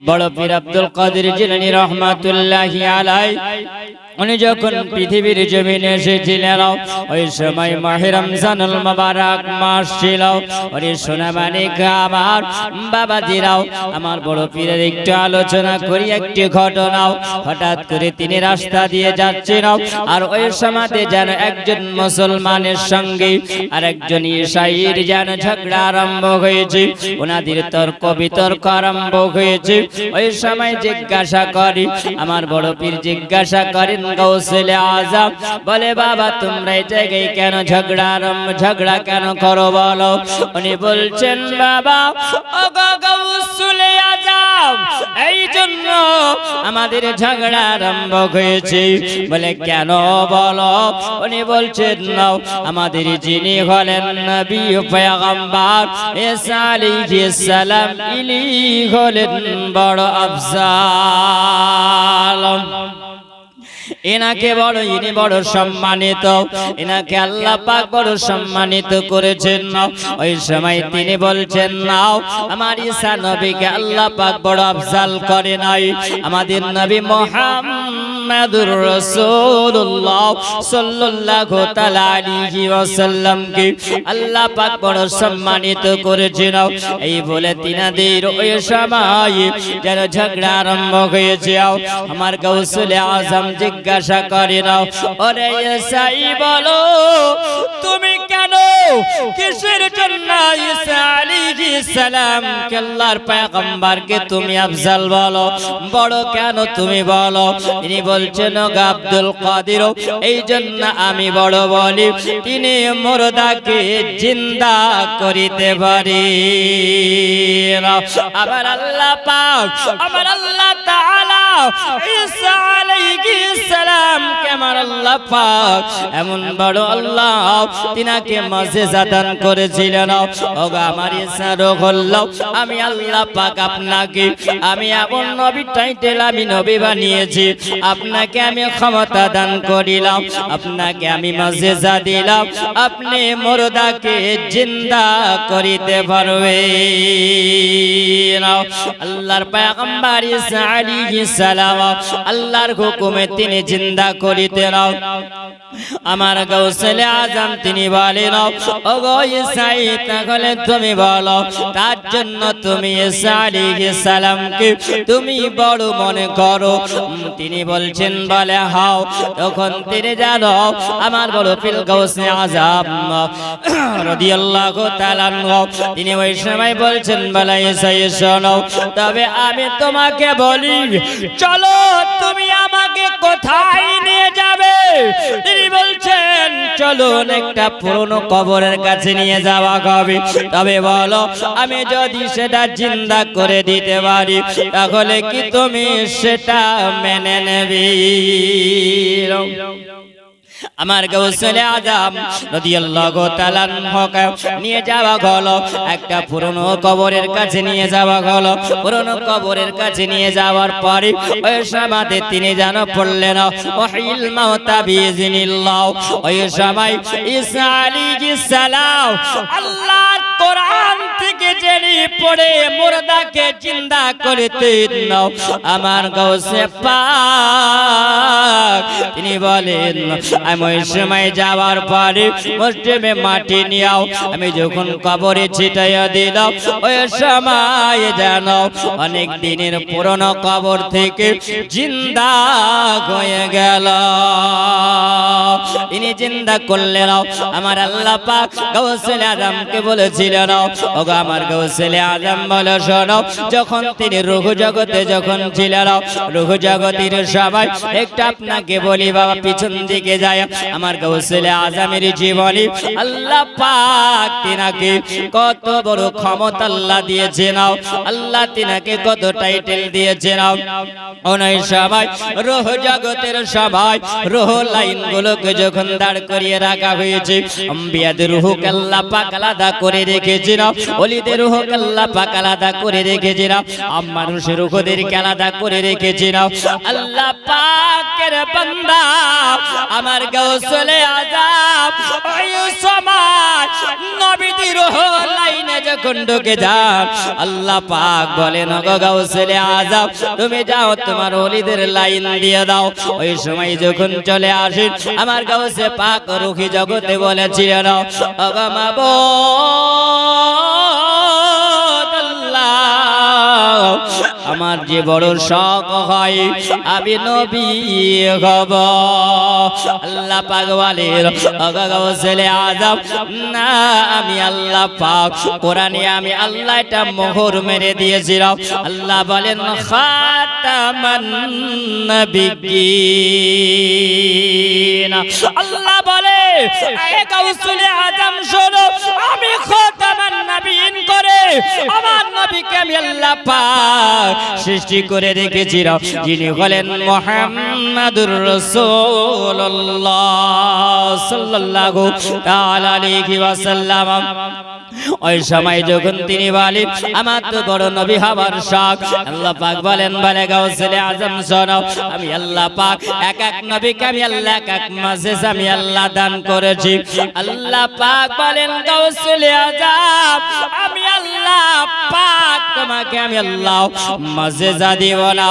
বড় পীর আব্দুল কাদের জিলানী রহমাতুল্লাহি আলাইহি উনি যখন পৃথিবীর জমিনে এসেছিলেন ওই সময় মাহে রমজানুল মুবারক মাস ছিল। ওরে সোনামানিক আমার বাবাজিরাও, আমার বড় পীরের একটু আলোচনা করি একটি ঘটনা। হঠাৎ করে তিনি রাস্তা দিয়ে যাচ্ছেন, আর ওই সময়তে যেন একজন মুসলমানের সঙ্গে আর একজন ঈসাইর যেন ঝগড়া আরম্ভ হয়েছে, ওনাদের তর্ক বিতর্ক আরম্ভ হয়েছে। ওই সময় জিজ্ঞাসা করি, আমার বড় পীর জিজ্ঞাসা করেন গৌসুলে আজম, বলে বাবা তোমরা এই জায়গায় কেন ঝগড়া কেন করো বলো? উনি বলছেন বাবা ও গৌসুলে আজম, এই জন্য আমাদের ঝগড়া আরম্ভ হয়েছে। বলে কেন বলো? উনি বলছেন নাও, আমাদের যিনি হলেন নবী ও পয়গম্বর ঈসা আলাইহিস সালাম, ইনি হলেন বড় আফজাল। এনাকে বড়, ইনি বড় সম্মানিত, এনাকে আল্লাহ পাক বড় সম্মানিত করেছেন। ওই সময় তিনি বলছেন নাও, আমার ঈসা নবীকে আল্লাহ পাক বড় আফজাল করে নাই, আমাদের নবী মুহাম্মাদুর রাসূলুল্লাহ সাল্লাল্লাহু তাআলা আলাইহি ওয়াসাল্লামকে আল্লাহ পাক বড় সম্মানিত করেছেন। এই বলে তিনাদের ওই সময় যেন ঝগড়া আরম্ভ হয়েছে। আমার গৌসুলে আজম জিজ্ঞাসা করে নাও, ওরে ঈসাই বলো তুমি কেন কিসের জন্য ঈসা আলাইহিস সালাম কে আল্লাহর পয়গম্বরকে তুমি আফজাল বলো, বড় কেন তুমি বলো? তিনি বলছেন আব্দুল কাদের, এই জন্য আমি বড় বলি, তিনি মুর্দাকে জিন্দা করিতে পারি। আবার আল্লাহ পাক, আমার আল্লাহ তাআলা ঈসা আলাইহিস সালাম কে আমার আল্লাহ পাক এমন বড় আল্লাহ তিনাকে মুজিজা দান করেছিলেন। ওগো আমার ঈসা রহল, আমি আল্লাহ পাক আপনাকে আমি এমন নবী টাইটেল আমি নবী বানিয়েছি, আপনাকে আমি ক্ষমতা দান করিলাম, আপনাকে আমি মুজিজা দিলাম, আপনি মুর্দাকে জিন্দা করিতে পারবেন। আল্লাহর পয়গম্বর ঈসা আলাইহিস সালাম আল্লাহর হুকুমে তিনি জিন্দা করিতেন। আমার গৌসুলে আজম তিনি বলেন, ওগো ঈসাই তাহলে তুমি বলো, তার জন্য তুমি ঈসা আলাইহিস সালামকে তুমি বড় মনে করো? তিনি বলছেন বলে হাও। তখন তিনি জানো আমার বড় পীর গৌসে আজম রাদিয়াল্লাহু তাআলা তিনি ওই সময় বলছেন বলে ঈসাই শোনো, তবে আমি তোমাকে বলি চলো তুমি আমাকে কোথায় নিয়ে যাবে? তিনি বলছেন চলো একটা পুরনো কবরের কাছে নিয়ে যাওয়া হবে, তবে বলো আমি যদি সেটা জিন্দা করে দিতে পারি তাহলে কি তুমি সেটা মেনে নেবে? আমার গৌসুলে আজম রাদিয়াল্লাহু তাআলা নিয়ে যাওয়া হলো একটা পুরনো কবরের কাছে নিয়ে যাওয়া হলো। পুরনো কবরের কাছে নিয়ে যাওয়ার পরে ওই সময়তে তিনি যেন পড়লেন ওয়াহিল মাউতা বিইজনিল্লাহ। ওই সময় ঈসা আলাইহিস সালাম আল্লাহর কোরআন থেকে জেনে পড়ে মুর্দাকে জিন্দা করতেন। আমার গৌসে পাক তিনি বলেন আমি ওই সময় যাওয়ার পরে মসজিদে মাটি নিয়াও আমি যখন কবরে ছিটাইয়া দিলাম, ওই সময় যেন অনেক দিনের পুরনো কবর থেকে জিন্দা হয়ে গেল। তিনি জিন্দা করলেন। আমার আল্লাহ পাক গৌসুলে আজমকে বলেছিলেন, ওগো আমার গৌসুলে আজম বলো শোনো, যখন তিনি রূহ জগতে যখন ছিলেন, রূহ জগতের সবাই একটু আপনাকে বলি বাবা পিছন দিকে যায়, আমার গৌসুলে আজমের জীবনী আল্লাহ পাক তিনাকে কত বড় ক্ষমতা আল্লাহ দিয়েছেন, আল্লাহ তিনাকে কত টাইটেল দিয়েছেন। ওই সবাই রূহ জগতের সবাই রূহ লাইন গুলোকে যখন দাঁড় করিয়ে রাখা হয়েছে, আম্বিয়াদের রূহকে আল্লাহ পাক আলাদা করে রেখেছিলাম, ওলিদের রূহকে আল্লাহ পাক আলাদা করে রেখেছিলাম, মানুষের রূহদেরকে আলাদা করে রেখেছিলাম। আল্লাহ পাকের বান্দা আমার গাউসুলে আজম ওই সময় নবীদের রূহ লাইনে যখন ঢুকে যান, আল্লাহ পাক বলেন ওগো গাউসুলে আজম তুমি যাও তোমার ওলিদের লাইন দিয়ে দাও। ওই সময় যখন চলে আসেন আমার গাউসে পাক রুহি জগতে বলেছিলেন ওগো মাবুদ আল্লাহ, আমার যে বড় শখ হয় আমি নবী হব। আল্লাহ পাক বলেন ওগো গাউসুলে আজম না, আমি আল্লাহ পাক কোরআনে আমি আল্লাহ এটা মোহর মেরে দিয়েছিলাম। আল্লাহ বলেন খাতামান নবিয়্যিন, আল্লাহ বলে এ গাউসুলে আজম শোনো, আমি খাতামান নবিয়্যিন করে আমার নবীকে আমি আল্লাহ পাক সৃষ্টি করে রেখেছিলাম, যিনি হলেন মুহাম্মাদুর রাসূলুল্লাহ সাল্লাল্লাহু তাআলা আলাইহি ওয়াসাল্লাম। ওই সময় যখন তিনি বলেন আমার তো বড় নবী হবার শখ, আল্লাহ পাক বলেন বলে গাউসুলে আজম শোনো, আমি আল্লাহ পাক এক এক নবীকে আমি আল্লাহ এক এক মাঝে আমি আল্লাহ দান করেছি। আল্লাহ পাক বলেন গাউসুলে আজম আমি আল্লাহ পাক তোমাকে আমি আল্লাহ মাঝেজা দিব না,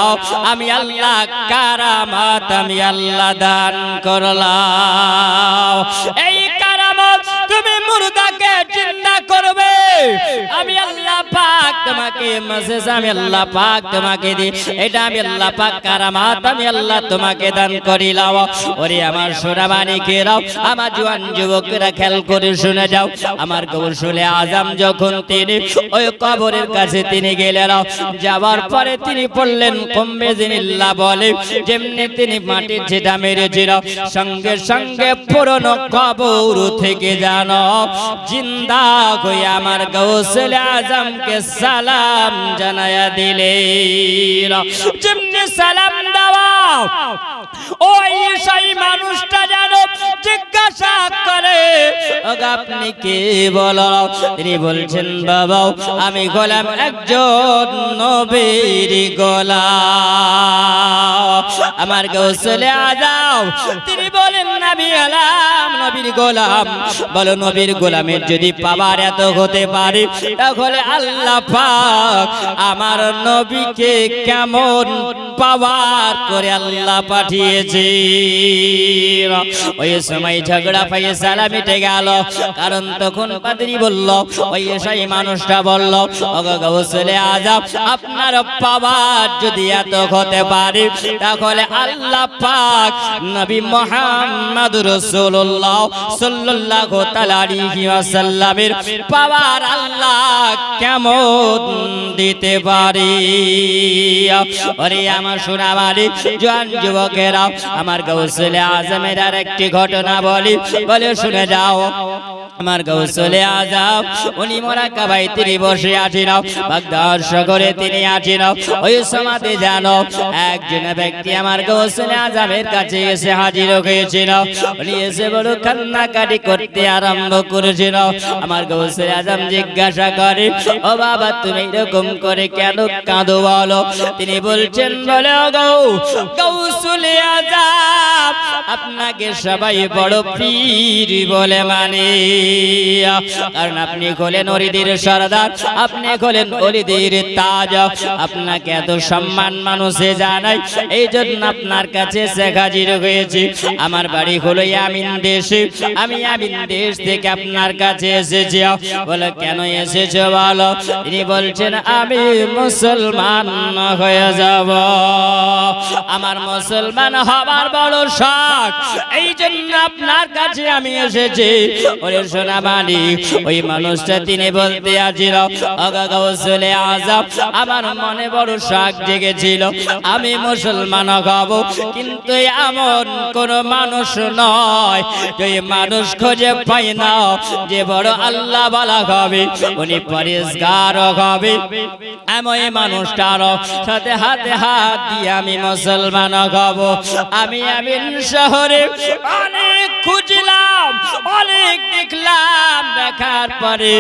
আমি আল্লাহ কারামাত আমি আল্লাহ দান করলাম। এই কারামত তুমি মুর্দাকে জিন্দা করবে, আমি আল্লাহ পাক তোমাকে মাঝেজা আমি আল্লাহ পাক তোমাকে দি, এটা আমি আল্লাহ পাক কারামাত আমি আল্লাহ তোমাকে দান করিলাম। ওরে আমার সোনামানিকেরাও আমার জওয়ান যুবকেরা খেয়াল করে শুনে যাও, আমার গাউসুলে আজম যখন তিনি ওই কবরের কাছে তিনি গেলেন, যাওয়ার পরে তিনি পড়লেন কম্বেজিনিল্লাহ বলে, যেমনি তিনি মাটির ঝেঁটা মেরেছিল সঙ্গে সঙ্গে পুরনো কবর থেকে জানো জিন্দা হয়ে আমার গাউসুলে আজমকে সালাম জানায়া দিলেন। যেমনি সালাম দেওয়া ওই সেই মানুষটা যেন জিজ্ঞাসা করে আপনি কে বলো, তিনি বলছেন বাবা আমি গোলাম একজন নবীর গোলাম। আমার গাউসুলে আজম তিনি বলেন নবী গোলাম, নবীর গোলাম, বলো নবীর গোলামের যদি পাওয়ার এত হতে পারে তাহলে আল্লাহ পাক আমার নবীকে কেমন পাওয়ার করে আল্লাহ পাঠিয়েছে। ওই সময় ঝগড়া ফায়সালা মিটে গেল, কারণ তখন পাদ্রী বলল, ওই সেই মানুষটা বলল ওগো গাউসুলে আজম আপনার পাওয়ার যদি এত হতে পারে তাহলে আল্লাহ পাক নবী মুহাম্মদুর রাসূলুল্লাহ সাল্লাল্লাহু তাআলা আলাইহি ওয়াসাল্লামের পাওয়ার আল্লাহ কেমন দিতে পারে। ওরে আমার সোনামানি জওয়ান যুবকেরা আমার গাউসুলে আজমের আরেকটি ঘটনা বলি, বলে শুনে যাও। আমার গাউসুলে আজম উনি মুরাকাবায় তিনি বসে আছেন, বাগদাদ শহরে তিনি আছেন। ওই সমাধি জানো একজন ব্যক্তি আমার গাউসুলে আজমের কাছে এসে হাজির হয়েছিল, উনি এসে বড় কান্নাকাটি করতে আরম্ভ করেছিল। আমার গাউসুলে আজম জিজ্ঞাসা করে ও বাবা তুমি এরকম করে কেন কাঁদো বলো? তিনি বলছেন বলে গাউসুলে আজম আপনাকে সবাই বড় পীর বলে মানে, কারণ আপনি হলেন ওলিদের সরদার, আপনি হলেন ওলিদের তাজ, আপনাকে এত সম্মান মানুষে জানাই, এই জন্য আপনার কাছে হাজির হয়েছি। আমার বাড়ি হলো ইয়ামিন দেশে, আমি ইয়ামিন দেশ থেকে আপনার কাছে এসেছি। বলে কেন এসেছো বলো? তিনি বলছেন আমি মুসলমান হয়ে যাব, আমার মুসলমান হবার বড় শখ, এই জন্য আপনার কাছে আমি এসেছি। ওরে সোনা মালিক ওই মানুষটা তিনি বলতে আছিল ওগো গাউসুলে আজম আমার মনে বড় শখ জেগেছিল আমি মুসলমান হব, কিন্তু এমন কোন মানুষ নয় যে মানুষ খুঁজে পাই না যে বড় আল্লাহ বলা হবে, উনি পরিষ্কার হবে, এমন মানুষটার সাথে হাতে হাত দিয়ে আমি মুসলমান হব। আমি আমিন শহরে অনেক খুঁজলাম, অনেক দেখলাম, দেখার পরে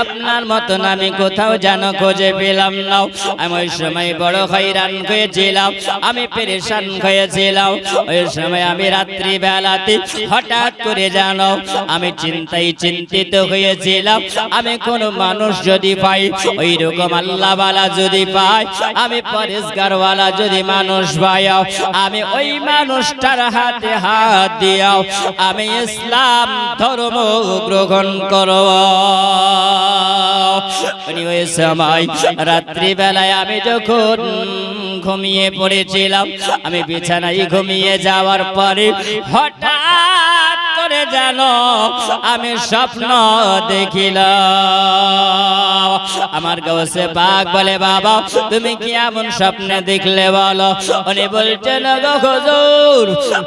আপনার মতন আমি কোথাও যেন খুঁজে পেলাম না। আমি ওই সময় বড় হয়রান হয়েছিলাম, আমি পেরেশান হয়েছিলাম। ওই সময় আমি রাত্রি বেলাতে হঠাৎ করে জানো আমি চিন্তিত হয়েছিলাম, আমি কোন মানুষ যদি পাই, ওই রকম আল্লাহওয়ালা যদি পাই, আমি পরেশগারওয়ালা যদি মানুষ পাই, আমি ওই মানুষটার হাতে হাত দিয়াও আমি ইসলাম ধর্ম গ্রহণ করব। ওই সময় রাত্রি বেলায় আমি যখন ঘুমিয়ে পড়েছিলাম, আমি বিছানায় ঘুমিয়ে যাওয়ার পরে হঠাৎ করে জানো আমি স্বপ্ন দেখিলাম। আমার গাউসে পাক বলে, বাবা তুমি কি এমন স্বপ্নে দেখলে বলো? উনি বলছেন, গো হুজুর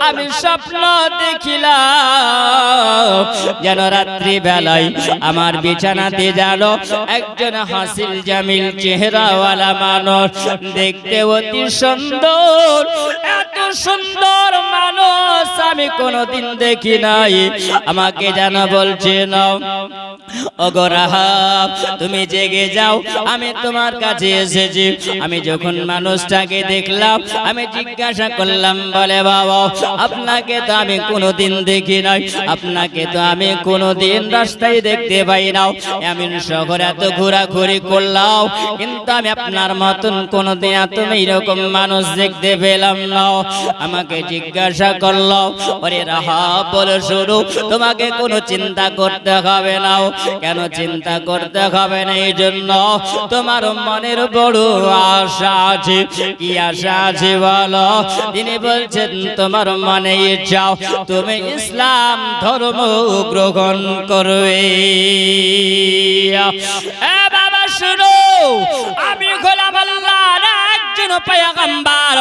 আমি স্বপ্ন দেখিলাম যেন রাত্রি বেলায় আমার বিছানাতে জানো একজন হাসিল জামিল চেহারাওয়ালা মানুষ, দেখতে অতি সুন্দর, এত সুন্দর মানুষ আমি কোনদিন দেখি নাই। আমাকে জানা বলছে না, ওগো রাহাব তুমি জেগে যাও, আমি তোমার কাছে এসেছি। আমি যখন মানুষটাকে দেখলাম, আমি জিজ্ঞাসা করলাম, বলে বাবা আপনাকে তো আমি কোনোদিন দেখি নাই, আপনাকে তো আমি কোনোদিন রাস্তায় দেখতে পাই না, আমি শহরে এত ঘোরাঘুরি করলাম, কিন্তু আমি আপনার মতন কোনোদিন তুমি এরকম মানুষ দেখতে পেলাম না। আমাকে জিজ্ঞাসা করলো, ওরে রাহাব বলো শুরু, তোমাকে কোনো চিন্তা করতে হবে না। কেন চিন্তা করতে হবে না? এই জন্য তোমার মনের বড় আশা আছে। কি আশা আছে বলো? তিনি বলছেন তোমার মনে ইচ্ছা তুমি ইসলাম ধর্ম গ্রহণ করবে। এ বাবা শুনো, আমি গোলাম আল্লাহর একজন পয়গম্বর,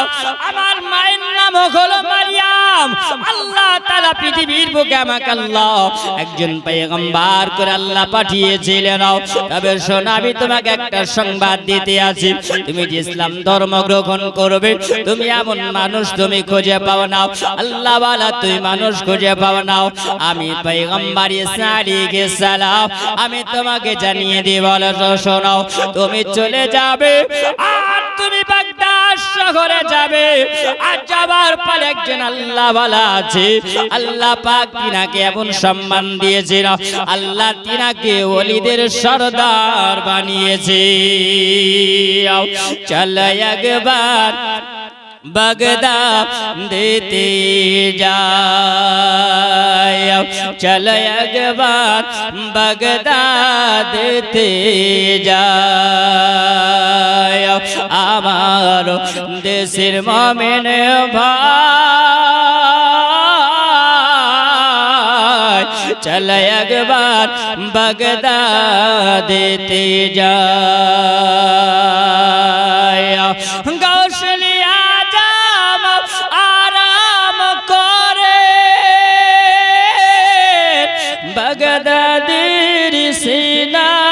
আমার মায়ের নাম হলো মারিয়াম। আল্লাহ তাআলা পৃথিবীর বুকে আমাকে আল্লাহ একজন পয়গম্বর করে আল্লাহ পাঠিয়েছিলেন। তবে শোনো, আমি তোমাকে একটা সংবাদ দিতে আছি, তুমি যে ইসলাম ধর্ম গ্রহণ করবে, তুমি এমন মানুষ তুমি খুঁজে পাও না, আল্লাহওয়ালা তুই মানুষ খুঁজে পাও না। আমি পয়গম্বর ঈসা আলাইহিস সালাম আমি তোমাকে জানিয়ে দিব, শোনো তুমি চলে যাবে আর তুমি বাগদাদ শহরে যাবে, আর যাবার পর একজন আল্লাহওয়ালা আছে, আল্লাহ পাক তিনাকে এমন সম্মান দিয়েছেন, আল্লাহ তিনাকে ওলিদের সরদার বানিয়েছে। চল একবার বাগদাদ দিতে যায়, চল একবার বাগদাদ দিতে যায়, আমার দেশের মুমিন ভাই, চল একবার বাগদাদ দিতে যায়। গাউসলিয়া জাম আরাম করে বাগদাদের সিনায়,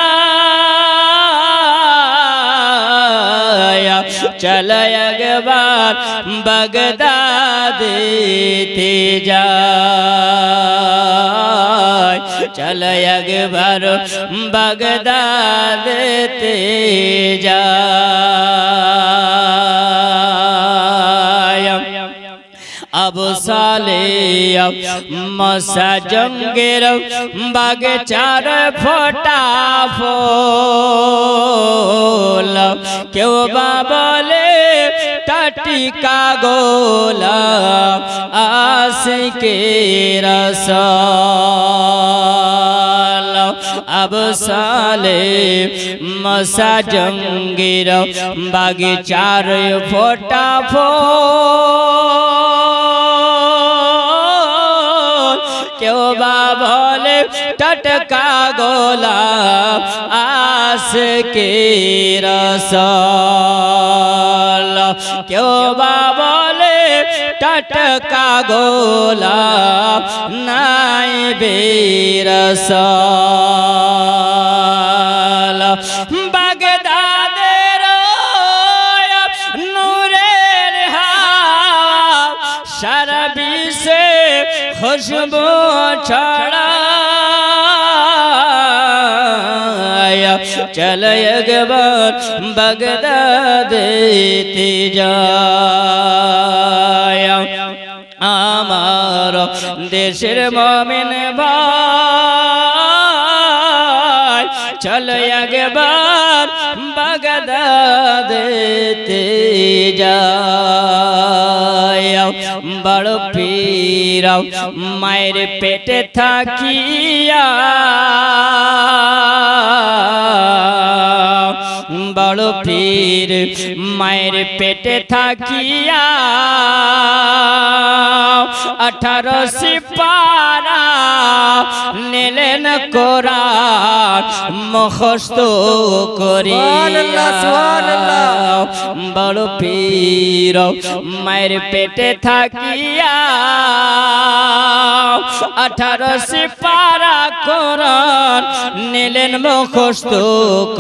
চল একবার বাগদাদ দিতে যায়, চল একবার বাগদাদ দিতে যায়। আবু সালেহ মসা জঙ্গের বাগচার ফোটা ফুল, কেউ বা বলে টাটিকা গোলা আশিকে রাসূল। আবু সালেহ মসা জঙ্গের বাগচার ফোটা ফুল, কেউ বা বলে টাটকা গোলাপ আশিকে রাসূল, কেউ বা বলে টাটকা গোলাপ নাইবে রাসূল। বাগদাদের নূরের হাওয়া সারা বিশ্বে খুশবু ছড়ায়, চলো একবার বাগদাদেতে যাই আমার দেশের মুমিন ভাই চলো একবার বাগদাদেতে যাই বড় পীর মায়ের পেটে থাকিয়া বড় পীর মায়ের পেটে থাকিয়া 18 সিপারা নিলেন কোরআন মুখস্থ করিয়া বড় পীর মায়ের পেটে থাকিয়া 18 সিপারা কোরআন নিলেন মুখস্থ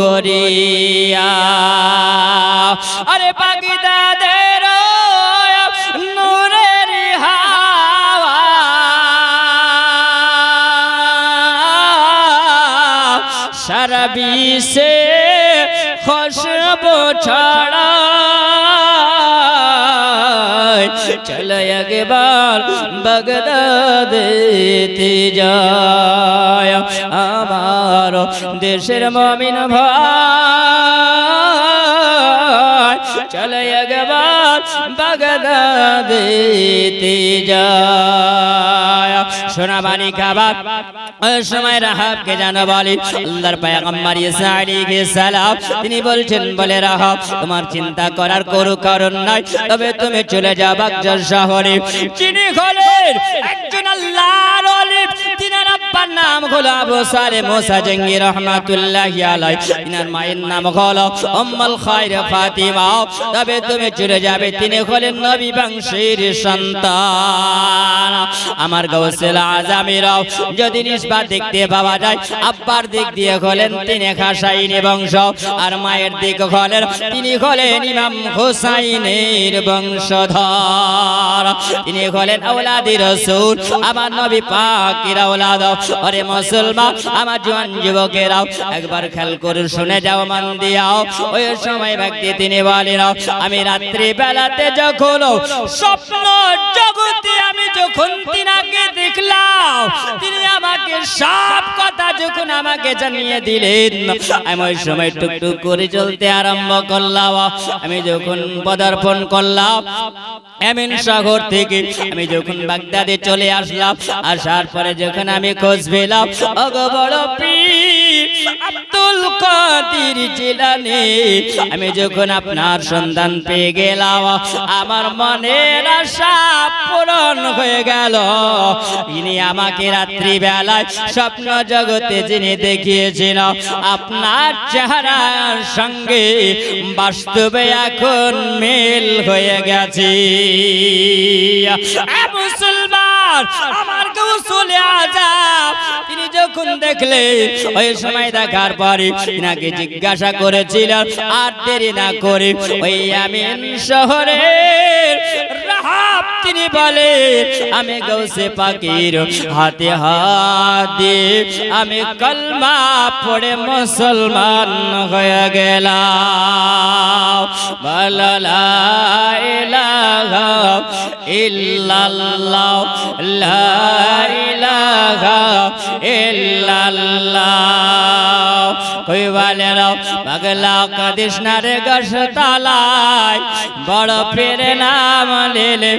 করিয়া আরে বাগদাদের নূরের হাওয়া সারা বিশ্বে খুশবু ছড়ায় চলো একবার বাগদাদেতে যাই আমার দেশের মুমিন ভাই চলো একবার বাগদাদেতে যাই সোনাবানি কাবাব ওই সময় রাহাবকে জানা বলে আল্লাহর পয়গম্বর ঈসা আলাইহিস সালাম তিনি বলছেন বলে রাহাব তোমার চিন্তা করার কোনো কারণ নাই তবে তুমি চলে যাও বাগদাদ শহরে যিনি হলেন একজন আল্লাহর ওলি তিনার আব্বার নাম হলো আবু সালেহ মুসা জঙ্গি রাহমাতুল্লাহি আলাইহি তিনার মায়ের নাম হলো উম্মুল খায়র ফাতিমা তবে তুমি চলে যাবে তিনি হলেন নবী বংশের সন্তান আমার গাউসুল আজমেরাও যদি নিসবত দেখতে পাওয়া যায় আব্বার দিক দিয়ে হলেন তিনি খাসাইনি বংশ আর মায়ের দিক হলেন তিনি হলেন ইমাম হুসাইনের বংশধর তিনি হলেন আওলাদি রাসূল আমার নবী পাকের আওলাদ আরে মুসলমান আমার জওয়ান যুবকেরাও একবার খেয়াল করে শুনে যাও মন দিয়াও ওই সময় ব্যক্তি তিনি বলেন আমি রাত্রি বেলাতে যখন স্বপ্ন জগতে আমি যখন তিনাকে দেখলাম তিনি আমাকে সব কথা যখন আমাকে জানিয়ে দিলেন আমি ওই সময় টুকটুক করে চলতে আরম্ভ করলাম আমি যখন পদার্পণ করলাম এমন শহর থেকে আমি যখন বাগদাদে চলে আসলাম আসার পরে যখন আমি খোঁজ পেলাম ওগো বড় পীর আব্দুল কাদের জিলানী আমি যখন আপনার সন্ধান পেয়ে গেলাম আমার মনের আশা পূরণ হয়ে গেল ইনি আমাকে রাত্রি বেলায় স্বপ্ন জগতে যিনি দেখিয়েছেন আপনার চেহারার সঙ্গে বাস্তবে এখন মিল হয়ে গেছে মুসলমান আমার গাউসুল আজম তিনি যখন দেখলে ওই সময় দেখার পরে তিনাকে জিজ্ঞাসা করেছিলেন আর দেরি না করে ওই আমিন শহরের রাহাব তিনি বলে আমি গাউসে পাকের হাতে হাত দিয়ে আমি কলমা পড়ে মুসলমান হয়ে গেলাম বলা লা ইলাহা ইল্লাল্লাহ লা ইলাহা ইল্লাল্লাহ কই বলে রাও পাগলা কাদিস না রে গশতালায় বড় পীর নাম নিলে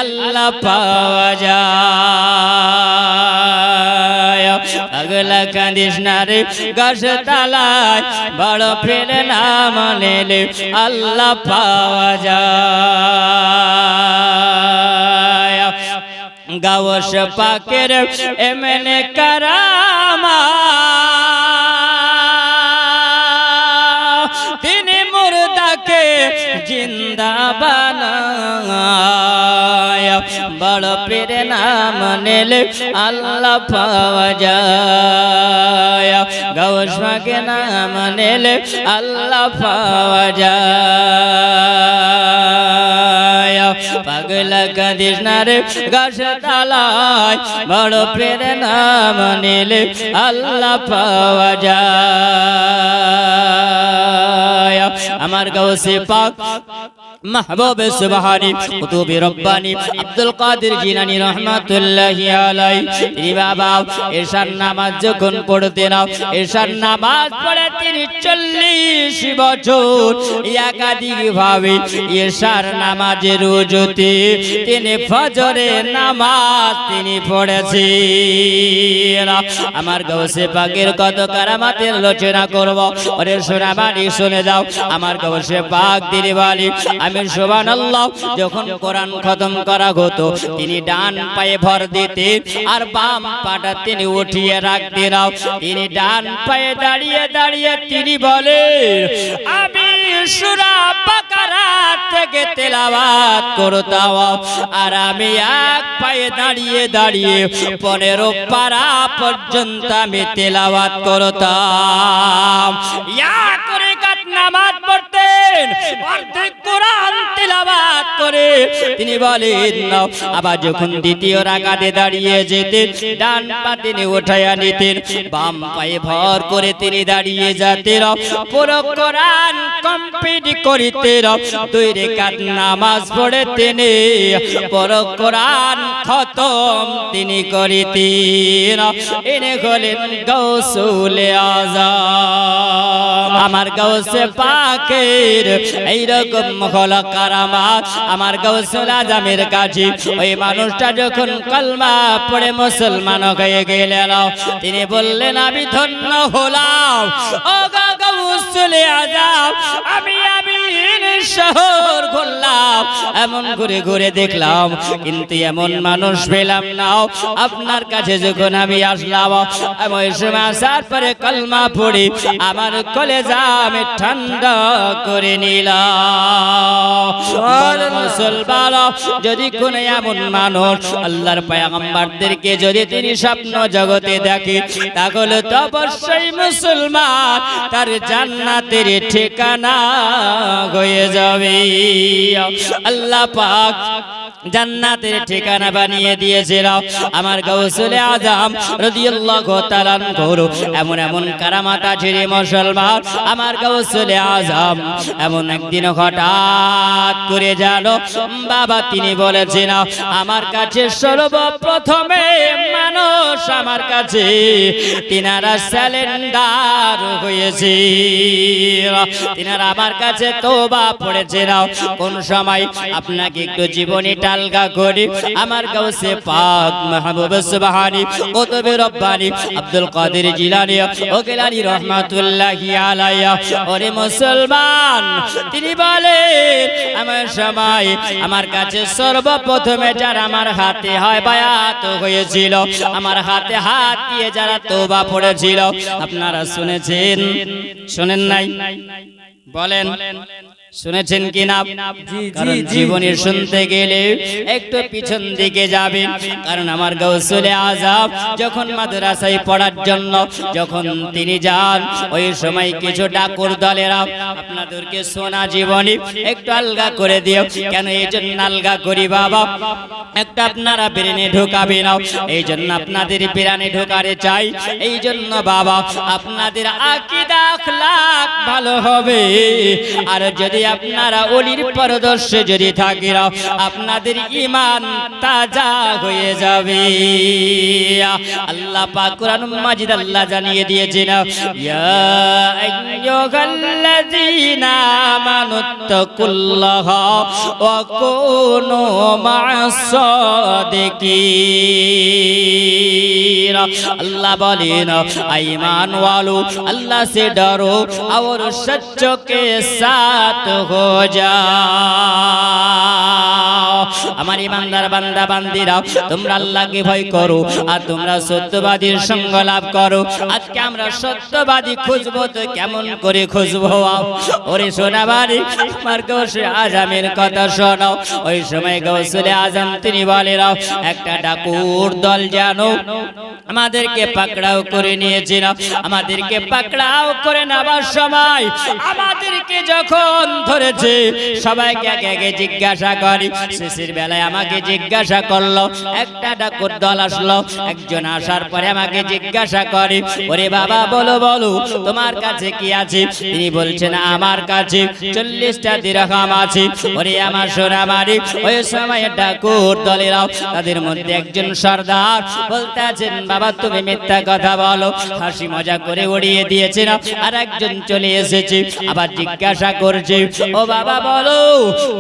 আল্লাহ পাওয়া যায় পাগলা কাদিস না রে গশতালায় বড় পীর নাম নিলে আল্লাহ পাওয়া যায় গাওস পাকের এমনে কারামা তিনি মুর্দাকে জিন্দা বানায় বড় পীর নাম নিলে আল্লাহ পাওয়া যায় গাওস পাকের নাম নিলে আল্লাহ পাওয়া যায় পাগলা কাঁদিস না রে গাছের তলায় বড় পেরে নাম নিলে আল্লাহ পাওয়া যায় আমার গাউসে পাক महबूब सुबहानी कुतुब रब्बानी अब्दुल कादिर जिलानी रहमतुल्लाहि अलैहि তিনি বাবা এশার নামাজ যখন পড়তেন এশার নামাজ পড়ে তিনি 40 বছর একাধিক ভাবে এশার নামাজের রুজুতে তিনি ফজরের নামাজ তিনি পড়েছেন আমার গাউসে পাকের কত কারামাতের আলোচনা করব ওরে শোনাবানি শুনে যাও আমার গাউসে পাক তিনি বলি আমি সুবহানাল্লাহ যখন কোরআন খতম করা হতো তিনি ডান পায়ে ভর দিতেন আর বাম পাটা তিনি উঠিয়ে রাখতেন তিনি ডান পায়ে দাঁড়িয়ে দাঁড়িয়ে তিনি বলেন আমি সূরা বাকারা থেকে তেলাওয়াত করতাম আর আমি এক পায়ে দাঁড়িয়ে দাঁড়িয়ে 15 পারা পর্যন্ত আমি তেলাওয়াত করতাম ইয়া করে কাট নামাজ পড়তেন অর্ধেক কোরআন তেলাওয়াত করে তিনি বলেন আবার যখন দ্বিতীয় রাকাতে দাঁড়িয়ে যেতেন ডান পা তিনি উঠায়া নিতেন বাম পায়ে ভর করে তিনি দাঁড়িয়ে যেতেন পুরো কোরআন কমপ্লিট করিতেন 2 রাকাত নামাজ পড়ে তিনি পুরো কোরআন খতম তিনি করিতেন ইনি হলেন গাউসুল আযম আমার গাউসে পাকের এইরকম হলো কারামাত আমার গাউসুল আজমের কাছে ওই মানুষটা যখন কলমা পড়ে মুসলমান হয়ে গেলেন তিনি বললেন আমি ধন্য হলাম ও গাউসুল আজম আমি শহর ঘুরলাম এমন ঘুরে ঘুরে দেখলাম কিন্তু এমন মানুষ পেলাম না আপনার কাছে যখন আমি আসলাম ওই সময় আসার পরে কলমা পড়ি আমার কলেজা আমি ঠান্ডা করে নিলাম মুসলমান যদি কোন এমন মানুষ আল্লাহর পয়গম্বরদেরকে যদি তিনি স্বপ্ন জগতে দেখে তাহলে তো অবশ্যই মুসলমান তার জান্নাতের ঠিকানা হয়ে যাবে আল্লাহ পাক জান্নাতের ঠিকানা বানিয়ে দিয়েছিল আমার গাউসুল আজম রাদিয়াল্লাহু তাআলা আনহু এমন এমন কারামাত আছে রে মুসলমান আমার গাউসুল আজম এমন একদিন হঠাৎ করে জানো বাবা তিনি বলেছেন আমার কাছে সর্বপ্রথমে মানুষ আমার কাছে তিনারা স্যালেন্ডার হয়েছে তিনারা আমার কাছে তওবা পড়েছেন কোন সময় আপনাকে একটু জীবনী আলগা করি আমার গাউসে পাক মাহবুব সুবহানী কুতুব রব্বানী আব্দুল কাদের জিলানী ও গিলানী রাহমাতুল্লাহি আলাইহি ওরে মুসলমান তিনি বলেন আমার সময় আমার কাছে সর্বপ্রথমে যারা আমার হাতে হয় বায়াত হয়েছিল আমার হাতে হাত দিয়ে যারা তওবা পড়েছিল আপনারা শুনেছেন শুনেন নাই বলেন শুনেছেন কিনা কারণ জীবনী শুনতে গেলে একটু পিছন দিকে যাবেন কারণ আমার গাউসুল আযম যখন মাদ্রাসায় পড়ার জন্য যখন তিনি যান ওই সময় কিছু ডাকুর দলেরা আপনাদেরকে শোনা জীবনী একটু আলগা করে দিও কেন এই জন্য আলগা করি বাবা একটা আপনারা ব্রেনে ঢোকাবে না এই জন্য আপনাদের ব্রেনে ঢোকারে চাই এই জন্য বাবা আপনাদের আকীদা আখলাক ভালো হবে আর যদি আপনারা ওলির পরদর্শে যদি থাকেন আপনাদের ঈমান তাজা হয়ে যাবে আল্লাহ পাক কোরআন মাজিদ আল্লাহ জানিয়ে দিয়েছেন ইয়া আইয়ুহাল্লাযীনা আমানুত্তাকুল্লাহা ওয়া কুনু মা'আস सादिकीन अल्लाह बोलेन ईमान वालों अल्लाह से डरो और सच्चों के साथ हो जाओ আমার ইমানদার বান্দা বান্দিরা তোমরা আল্লাহকে ভয় করো আর তোমরা সত্যবাদীর সঙ্গ লাভ করো। আজকে আমরা সত্যবাদী খুঁজবো তো কেমন করে খুঁজবো? ওরে সোনাবাড়ি আমার গৌসে আজমের কথা শোনো। ওই সময় গৌসুলে আজম তিনি বলেন একটা ডাকুর দল জানো আমাদেরকে পাকড়াও করে নিয়েছিল। আমাদেরকে পাকড়াও করে নেবার সময় আমাদেরকে যখন ধরেছে সবাইকে একে একে জিজ্ঞাসা করি। শেষের বেলায় আমাকে জিজ্ঞাসা করলো, একটা ডাকুর দল আসলো। একজন আসার পরে আমাকে জিজ্ঞাসা করে, ওরে বাবা বলো বলো তোমার কাছে কি আছে? তিনি বলছেন আমার কাছে 40টা দিরহাম আছে। ওরে আমার সোনামারি ওই সময় ডাকুর দলেরাও তাদের মধ্যে একজন সর্দার বলতে আছেন, বাবা তুমি মিথ্যা কথা বলো। হাসি মজা করে উড়িয়ে দিয়েছেন। আর একজন চলে এসেছে আবার জিজ্ঞাসা করছে, ও বাবা বলো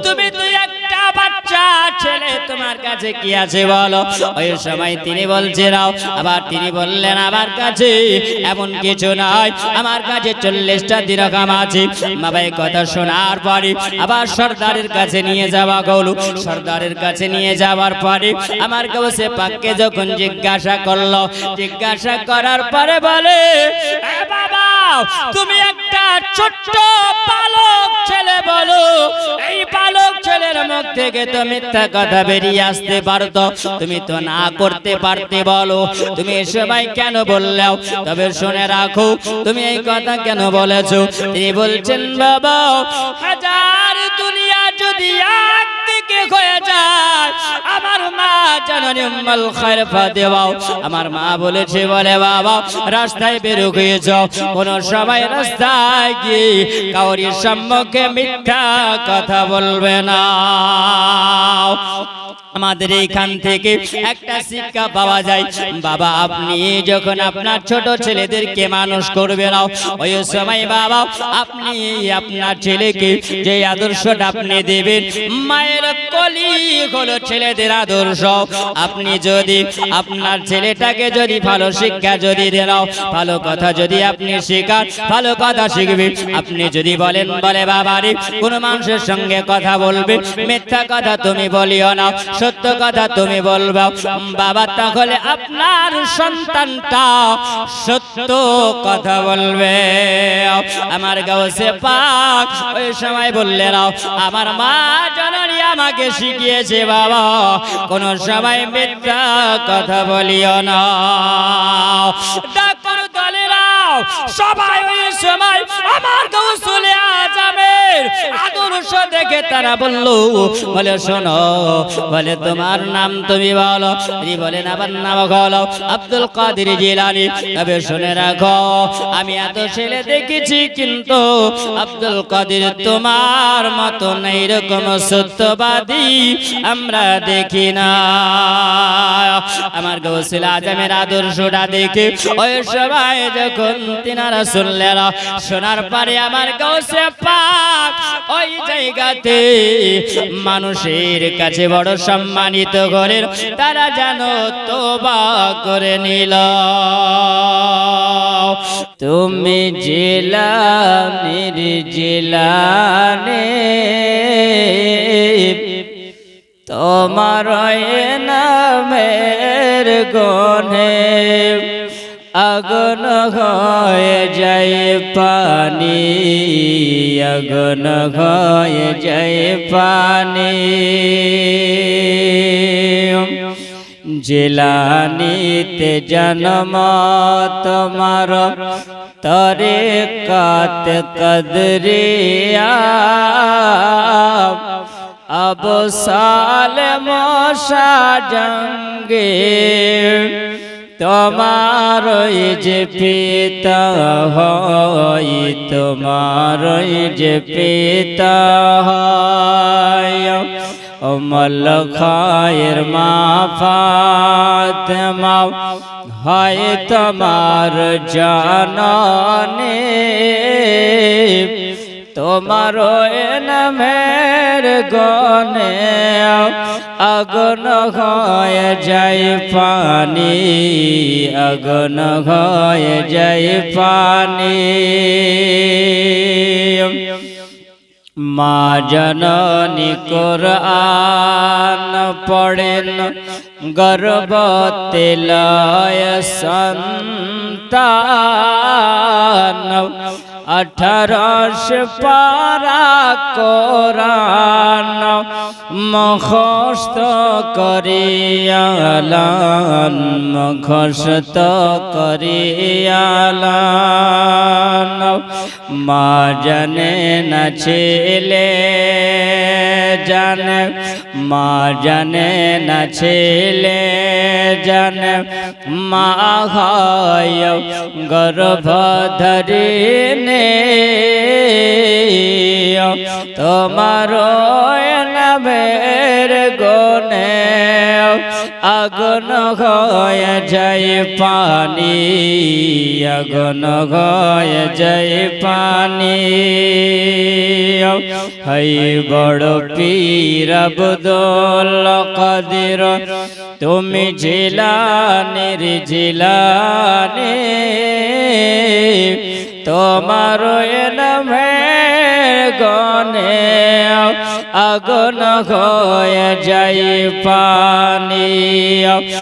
তুমি তুই একটা বাচ্চা ছেলে তোমার কাছে কি আছে বলো। ওই সময় তিনি বলছেন আবার তিনি বললেন আমার কাছে এমন কিছু নাই, আমার কাছে 40টা দিরহাম আছে। বাবা এই কথা শোনার পরে আবার সর্দারের কাছে নিয়ে যাওয়া গেল। সর্দারের কাছে নিয়ে যাওয়ার পরে আমার গৌসে পাককে যখন জিজ্ঞাসা করলো, জিজ্ঞাসা করার পরে বলে, বাবা তুমি একটা ছোট্ট বালক ছেলে বলো, এই বালক ছেলের মুখ থেকে তো মিথ্যা কথা বেরিয়ে আসতে পারতো, তুমি তো না করতে পারতে, বলো তুমি সবাই কেন বললেও? তবে শুনে রাখো তুমি এই কথা কেন বলেছো? তিনি বলছেন, বাবা হাজার দুনিয়া যদি একদিকে হয়ে যায় আমার মা জাননী উম্মুল খায়র ফাতেমা আমার মা বলেছে বলে বাবা রাস্তায় বের হয়ে যাও, কোন সময় রাস্তায় গিয়ে কাউরির সম্মুখে মিথ্যা কথা বলবে না। আমাদের এইখান থেকে একটা শিক্ষা পাওয়া যায়, বাবা আপনি যখন আপনার ছোট ছেলেদেরকে মানুষ করবেন ওই সময় বাবা আপনি আপনার ছেলেকে যে আদর্শটা আপনি দেবেন, মায়ের কলি হলো ছেলেদের আদর্শ। আপনি যদি আপনার ছেলেটাকে যদি ভালো শিক্ষা যদি দেন, ভালো কথা যদি আপনি শেখান, ভালো কথা শিখবে। আপনি যদি বলেন বলে বাবা রে কোন মানুষের সঙ্গে কথা বলবে, মিথ্যা কথা তুমি বলিও না, সত্য কথা তুমি বলবা বাবা, তাহলে আপনার সন্তানটা সত্য কথা বলবে। আমার গাউসে পাক ওই সময় বললেন আমার মা জননী আমাকে শিখিয়েছে বাবা কোন সময় মিথ্যা কথা বলিও না। ডাক্তার দলেরা সবাই ওই সময় আমার গাউসুলে আজমের আদর্শ দেখে তারা বললো, বলে শোনো বলে তোমার নাম তুমি বলো। তিনি বলেন আমার নাম হলো আব্দুল কাদের জিলানী। তবে শুনে রাখো আমি এত ছেলে দেখেছি কিন্তু আব্দুল কাদের তোমার মতো এইরকম সত্যবাদী আমরা দেখি না। আমার গাউসুল আজমের আদর্শটা দেখে ওই সবাই যখন তিনারা শুনলেন, শোনার পরে আমার গাউসে পাক ওই জায়গাতে মানুষের কাছে বড় সম্মানিত করেন, তারা যেন তওবা করে নিল। তুমি জিলানীর জিলানী তোমার নামের গুণে আগুন হয়ে যায় পানি, আগুন হয়ে যায় পানি। জিলানীতে জন্ম তোমার তরিকত কদরিয়া, আবু সালেম শাহ জঙ্গে তোমার যে পিতা হয়, তোমার যে পিতা হয়। উম্মুল খায়র মা ফাতেমা হয় তোমার জাননী, তোমার নামের গুণে আগুন হয়ে যায় পানি, আগুন হয়ে যায় পানি। মা জননী কুরআন পড়েন গর্ভতে লয় সন্তান 18 পারা কোরআন মুখস্থ করিয়ালান মুখস্থ করিয়ালান মা জানে না ছেলে জানে মা জানে না ছেলে জানে মা হয় গর্ভধারিণী তোমার নামের গুণে আগুন হয়ে যায় পানি আগুন হয়ে যায় পানি হাই বড় পীর আব্দুল কাদের তুমি জিলানির জিলানি তোমার নামের গুণে আগুন হয়ে যায় পানি